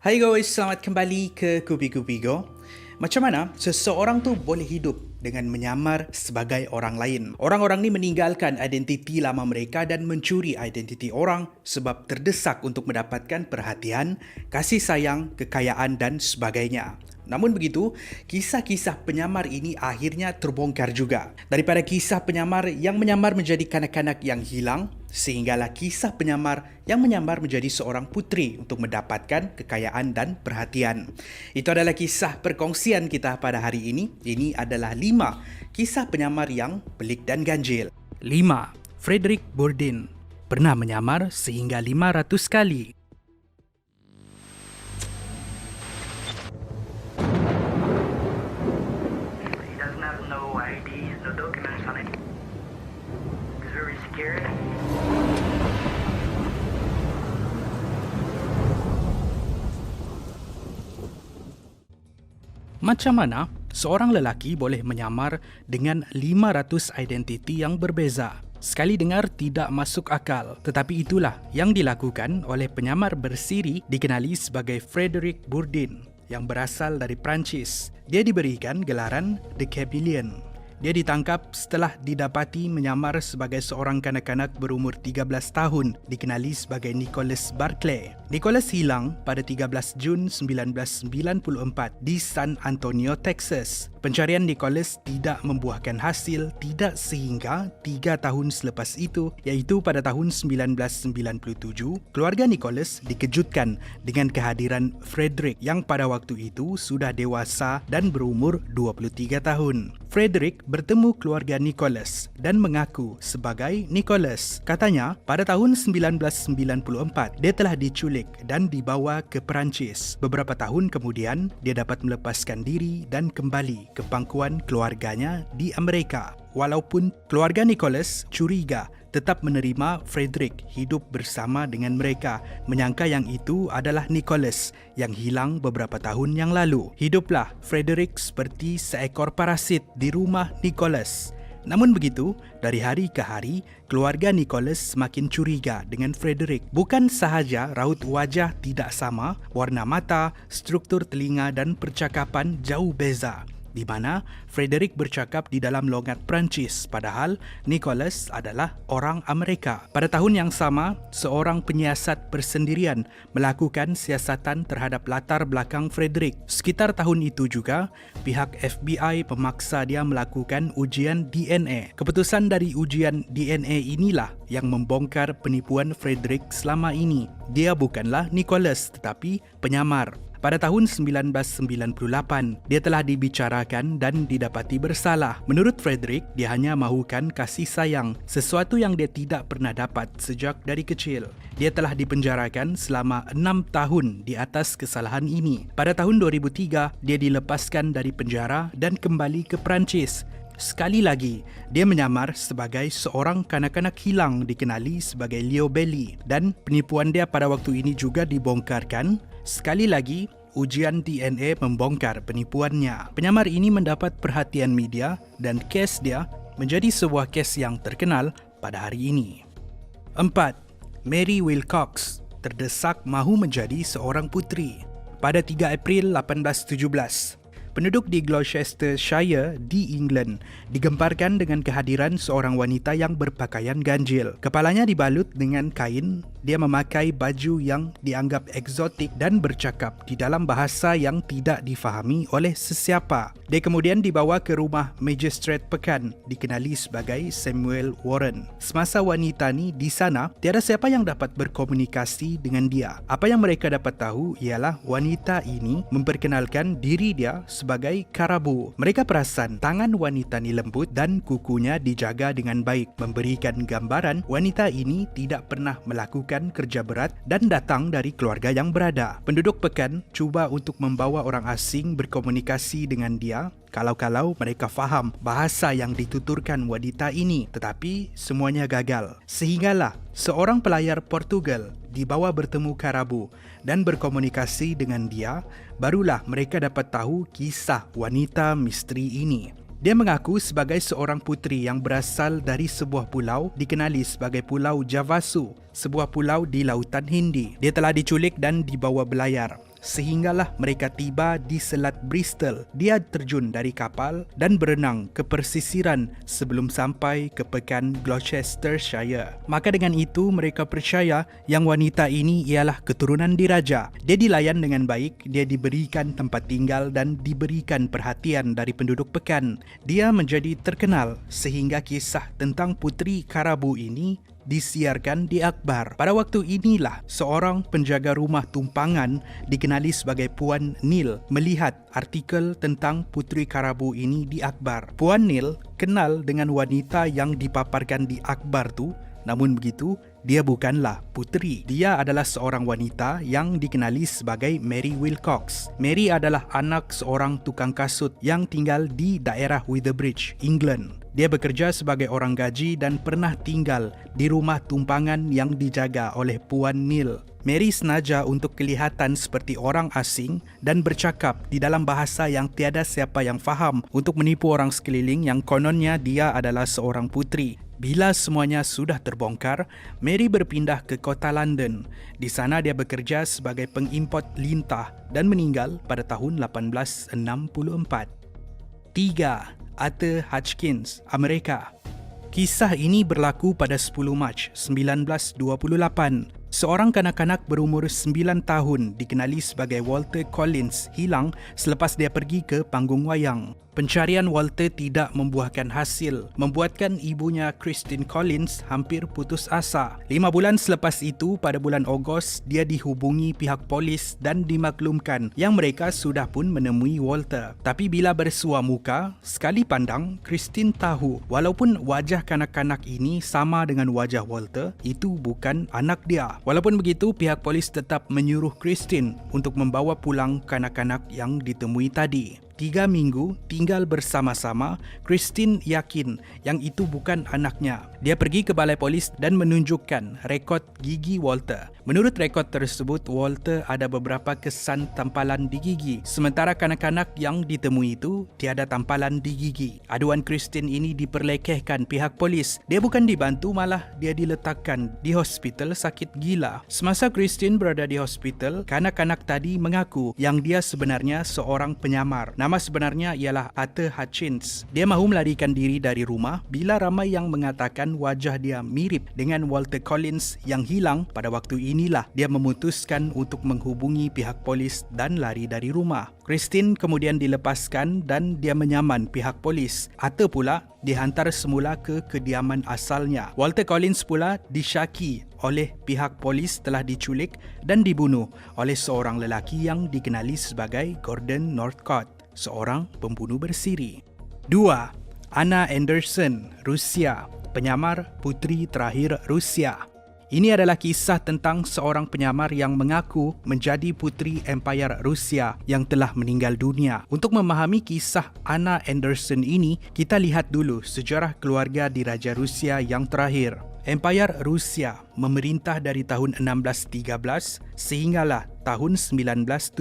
Hai guys, selamat kembali ke Kupi-Kupi Go. Macam mana seseorang tu boleh hidup dengan menyamar sebagai orang lain? Orang-orang ni meninggalkan identiti lama mereka dan mencuri identiti orang sebab terdesak untuk mendapatkan perhatian, kasih sayang, kekayaan dan sebagainya. Namun begitu, kisah-kisah penyamar ini akhirnya terbongkar juga. Daripada kisah penyamar yang menyamar menjadi kanak-kanak yang hilang, sehinggalah kisah penyamar yang menyamar menjadi seorang putri untuk mendapatkan kekayaan dan perhatian. Itu adalah kisah perkongsian kita pada hari ini. Ini adalah 5 kisah penyamar yang pelik dan ganjil. 5. Frederick Bourdin pernah menyamar sehingga 500 kali. He doesn't have no ID, no documents on it. It's very scary. Macam mana seorang lelaki boleh menyamar dengan 500 identiti yang berbeza? Sekali dengar tidak masuk akal, tetapi itulah yang dilakukan oleh penyamar bersiri dikenali sebagai Frederick Bourdin yang berasal dari Perancis. Dia diberikan gelaran The Chameleon. Dia ditangkap setelah didapati menyamar sebagai seorang kanak-kanak berumur 13 tahun dikenali sebagai Nicholas Barclay. Nicholas hilang pada 13 Jun 1994 di San Antonio, Texas. Pencarian Nicholas tidak membuahkan hasil tidak sehingga 3 tahun selepas itu, iaitu pada tahun 1997, keluarga Nicholas dikejutkan dengan kehadiran Frederick yang pada waktu itu sudah dewasa dan berumur 23 tahun. Frederick bertemu keluarga Nicholas dan mengaku sebagai Nicholas. Katanya, pada tahun 1994, dia telah diculik dan dibawa ke Perancis. Beberapa tahun kemudian, dia dapat melepaskan diri dan kembali ke pangkuan keluarganya di Amerika. Walaupun keluarga Nicholas curiga, tetap menerima Frederick hidup bersama dengan mereka, menyangka yang itu adalah Nicholas yang hilang beberapa tahun yang lalu. Hiduplah Frederick seperti seekor parasit di rumah Nicholas. Namun begitu, dari hari ke hari, keluarga Nicholas semakin curiga dengan Frederick. Bukan sahaja raut wajah tidak sama, warna mata, struktur telinga dan percakapan jauh beza, di mana Frederick bercakap di dalam logat Perancis padahal Nicholas adalah orang Amerika. Pada tahun yang sama, seorang penyiasat persendirian melakukan siasatan terhadap latar belakang Frederick. Sekitar tahun itu juga, pihak FBI memaksa dia melakukan ujian DNA. Keputusan dari ujian DNA inilah yang membongkar penipuan Frederick selama ini. Dia bukanlah Nicholas tetapi penyamar. Pada tahun 1998, dia telah dibicarakan dan didapati bersalah. Menurut Frederick, dia hanya mahukan kasih sayang, sesuatu yang dia tidak pernah dapat sejak dari kecil. Dia telah dipenjarakan selama 6 tahun di atas kesalahan ini. Pada tahun 2003, dia dilepaskan dari penjara dan kembali ke Perancis. Sekali lagi, dia menyamar sebagai seorang kanak-kanak hilang dikenali sebagai Leo Bailey dan penipuan dia pada waktu ini juga dibongkarkan. Sekali lagi, ujian DNA membongkar penipuannya. Penyamar ini mendapat perhatian media dan kes dia menjadi sebuah kes yang terkenal pada hari ini. 4. Mary Wilcox terdesak mahu menjadi seorang putri. Pada 3 April 1817, penduduk di Gloucestershire di England digemparkan dengan kehadiran seorang wanita yang berpakaian ganjil. Kepalanya dibalut dengan kain, dia memakai baju yang dianggap eksotik dan bercakap di dalam bahasa yang tidak difahami oleh sesiapa. Dia kemudian dibawa ke rumah Magistrate Pekan, dikenali sebagai Samuel Warren. Semasa wanita ni di sana, tiada siapa yang dapat berkomunikasi dengan dia. Apa yang mereka dapat tahu ialah wanita ini memperkenalkan diri dia sebagai karabu. Mereka perasan tangan wanita ni lembut dan kukunya dijaga dengan baik, memberikan gambaran wanita ini tidak pernah melakukan kerja berat dan datang dari keluarga yang berada. Penduduk Pekan cuba untuk membawa orang asing berkomunikasi dengan dia kalau-kalau mereka faham bahasa yang dituturkan wanita ini, tetapi semuanya gagal. Sehinggalah seorang pelayar Portugal dibawa bertemu karabu dan berkomunikasi dengan dia, barulah mereka dapat tahu kisah wanita misteri ini. Dia mengaku sebagai seorang puteri yang berasal dari sebuah pulau dikenali sebagai Pulau Javasu, sebuah pulau di Lautan Hindi. Dia telah diculik dan dibawa belayar. sehinggalah mereka tiba di Selat Bristol. Dia terjun dari kapal dan berenang ke persisiran sebelum sampai ke pekan Gloucestershire. Maka dengan itu mereka percaya yang wanita ini ialah keturunan diraja. Dia dilayan dengan baik, dia diberikan tempat tinggal dan diberikan perhatian dari penduduk pekan. Dia menjadi terkenal sehingga kisah tentang Puteri Karabu ini disiarkan di akhbar. Pada waktu inilah seorang penjaga rumah tumpangan dikenali sebagai Puan Neil melihat artikel tentang Puteri Karabu ini di akhbar. Puan Neil kenal dengan wanita yang dipaparkan di akhbar tu, namun begitu dia bukanlah puteri. Dia adalah seorang wanita yang dikenali sebagai Mary Wilcox. Mary adalah anak seorang tukang kasut yang tinggal di daerah Witherbridge, England. Dia bekerja sebagai orang gaji dan pernah tinggal di rumah tumpangan yang dijaga oleh Puan Neil. Mary senaja untuk kelihatan seperti orang asing dan bercakap di dalam bahasa yang tiada siapa yang faham untuk menipu orang sekeliling yang kononnya dia adalah seorang puteri. Bila semuanya sudah terbongkar, Mary berpindah ke kota London. Di sana dia bekerja sebagai pengimport lintah dan meninggal pada tahun 1864. 3. Arthur Hutchins, Amerika. Kisah ini berlaku pada 10 Mac 1928. Seorang kanak-kanak berumur 9 tahun dikenali sebagai Walter Collins hilang selepas dia pergi ke panggung wayang. Pencarian Walter tidak membuahkan hasil, membuatkan ibunya Christine Collins hampir putus asa. 5 bulan selepas itu, pada bulan Ogos, dia dihubungi pihak polis dan dimaklumkan yang mereka sudah pun menemui Walter. Tapi bila bersua muka, sekali pandang, Christine tahu walaupun wajah kanak-kanak ini sama dengan wajah Walter, itu bukan anak dia. Walaupun begitu, pihak polis tetap menyuruh Christine untuk membawa pulang kanak-kanak yang ditemui tadi. 3 minggu tinggal bersama-sama, Christine yakin yang itu bukan anaknya. Dia pergi ke balai polis dan menunjukkan rekod gigi Walter. Menurut rekod tersebut, Walter ada beberapa kesan tampalan di gigi, sementara kanak-kanak yang ditemui itu tiada tampalan di gigi. Aduan Christine ini diperlekehkan pihak polis. Dia bukan dibantu, malah dia diletakkan di hospital sakit gila. Semasa Christine berada di hospital, kanak-kanak tadi mengaku yang dia sebenarnya seorang penyamar. Nama sebenarnya ialah Arthur Hutchins. Dia mahu melarikan diri dari rumah bila ramai yang mengatakan wajah dia mirip dengan Walter Collins yang hilang. Pada waktu inilah dia memutuskan untuk menghubungi pihak polis dan lari dari rumah. Christine kemudian dilepaskan dan dia menyaman pihak polis. Arthur pula dihantar semula ke kediaman asalnya. Walter Collins pula disyaki oleh pihak polis telah diculik dan dibunuh oleh seorang lelaki yang dikenali sebagai Gordon Northcote, seorang pembunuh bersiri. 2. Anna Anderson, Rusia, penyamar puteri terakhir Rusia. Ini adalah kisah tentang seorang penyamar yang mengaku menjadi puteri Empayar Rusia yang telah meninggal dunia. Untuk memahami kisah Anna Anderson ini, kita lihat dulu sejarah keluarga diraja Rusia yang terakhir. Empayar Rusia memerintah dari tahun 1613 sehinggalah tahun 1917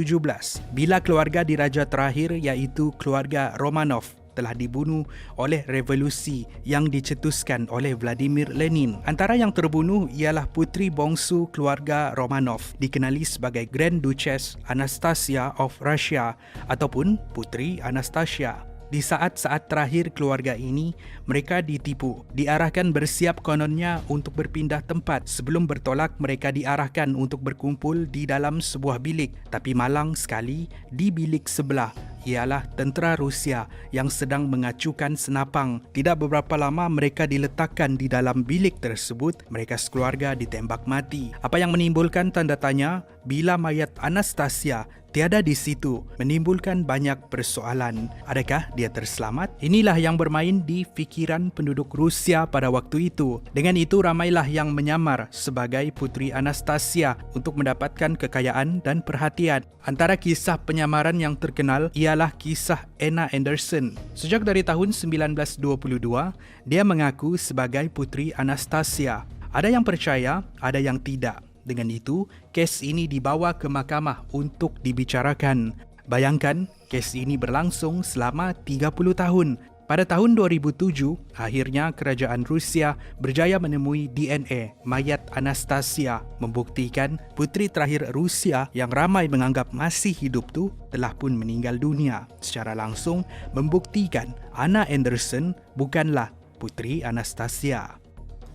bila keluarga diraja terakhir iaitu keluarga Romanov telah dibunuh oleh revolusi yang dicetuskan oleh Vladimir Lenin. Antara yang terbunuh ialah puteri bongsu keluarga Romanov dikenali sebagai Grand Duchess Anastasia of Russia ataupun Puteri Anastasia. Di saat-saat terakhir keluarga ini, mereka ditipu. Diarahkan bersiap kononnya untuk berpindah tempat. Sebelum bertolak, mereka diarahkan untuk berkumpul di dalam sebuah bilik. Tapi malang sekali, di bilik sebelah ialah tentera Rusia yang sedang mengacukan senapang. Tidak beberapa lama mereka diletakkan di dalam bilik tersebut. Mereka sekeluarga ditembak mati. Apa yang menimbulkan tanda tanya bila mayat Anastasia tiada di situ, menimbulkan banyak persoalan. Adakah dia terselamat? Inilah yang bermain di fikiran penduduk Rusia pada waktu itu. Dengan itu, ramailah yang menyamar sebagai Puteri Anastasia untuk mendapatkan kekayaan dan perhatian. Antara kisah penyamaran yang terkenal ialah kisah Anna Anderson. Sejak dari tahun 1922, dia mengaku sebagai Puteri Anastasia. Ada yang percaya, ada yang tidak. Dengan itu, kes ini dibawa ke mahkamah untuk dibicarakan. Bayangkan, kes ini berlangsung selama 30 tahun. Pada tahun 2007, akhirnya kerajaan Rusia berjaya menemui DNA mayat Anastasia, membuktikan puteri terakhir Rusia yang ramai menganggap masih hidup tu telah pun meninggal dunia. Secara langsung membuktikan Anna Anderson bukanlah puteri Anastasia.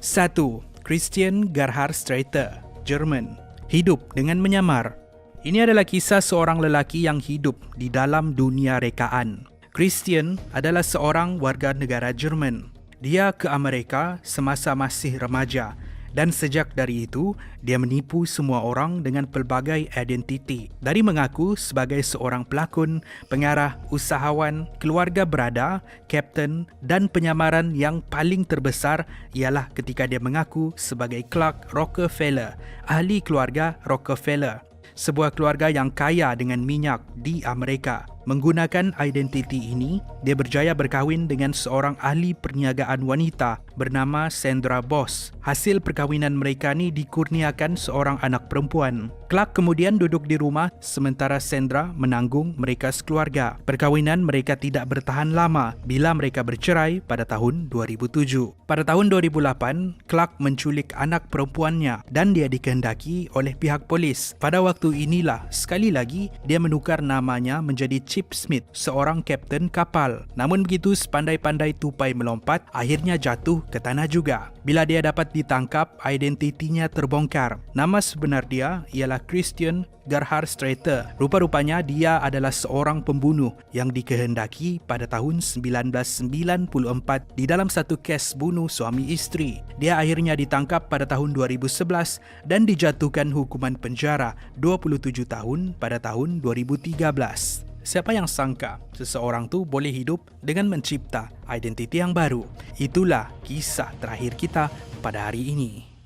1. Christian Gerhard Streiter, Jerman. Hidup dengan menyamar. Ini adalah kisah seorang lelaki yang hidup di dalam dunia rekaan. Christian adalah seorang warga negara Jerman. Dia ke Amerika semasa masih remaja dan sejak dari itu, dia menipu semua orang dengan pelbagai identiti. Dari mengaku sebagai seorang pelakon, pengarah, usahawan, keluarga berada, kapten dan penyamaran yang paling terbesar ialah ketika dia mengaku sebagai Clark Rockefeller, ahli keluarga Rockefeller, sebuah keluarga yang kaya dengan minyak di Amerika. Menggunakan identiti ini, dia berjaya berkahwin dengan seorang ahli perniagaan wanita bernama Sandra Boss. Hasil perkahwinan mereka ni dikurniakan seorang anak perempuan. Clark kemudian duduk di rumah sementara Sandra menanggung mereka sekeluarga. Perkahwinan mereka tidak bertahan lama bila mereka bercerai pada tahun 2007. Pada tahun 2008, Clark menculik anak perempuannya dan dia dikehendaki oleh pihak polis. Pada waktu inilah, sekali lagi, dia menukar namanya menjadi Chip Smith, seorang kapten kapal. Namun begitu sepandai-pandai tupai melompat, akhirnya jatuh ke tanah juga. Bila dia dapat ditangkap, identitinya terbongkar. Nama sebenar dia ialah Christian Gerhard Streiter. Rupa-rupanya dia adalah seorang pembunuh yang dikehendaki pada tahun 1994 di dalam satu kes bunuh suami isteri. Dia akhirnya ditangkap pada tahun 2011 dan dijatuhkan hukuman penjara 27 tahun pada tahun 2013. Siapa yang sangka seseorang tu boleh hidup dengan mencipta identiti yang baru? Itulah kisah terakhir kita pada hari ini.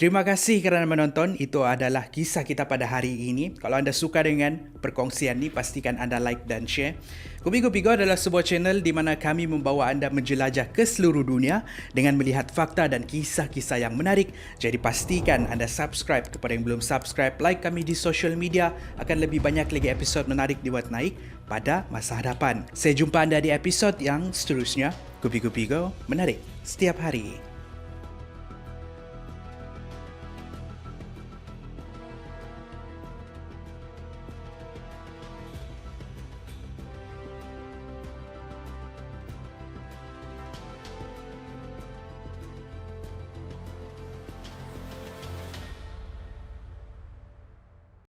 Terima kasih kerana menonton. Itu adalah kisah kita pada hari ini. Kalau anda suka dengan perkongsian ni, pastikan anda like dan share. Kupi-Kupi Go adalah sebuah channel di mana kami membawa anda menjelajah ke seluruh dunia dengan melihat fakta dan kisah-kisah yang menarik. Jadi pastikan anda subscribe. Kepada yang belum subscribe, like kami di social media. Akan lebih banyak lagi episod menarik dibuat naik pada masa hadapan. Saya jumpa anda di episod yang seterusnya. Kupi-Kupi Go, menarik setiap hari.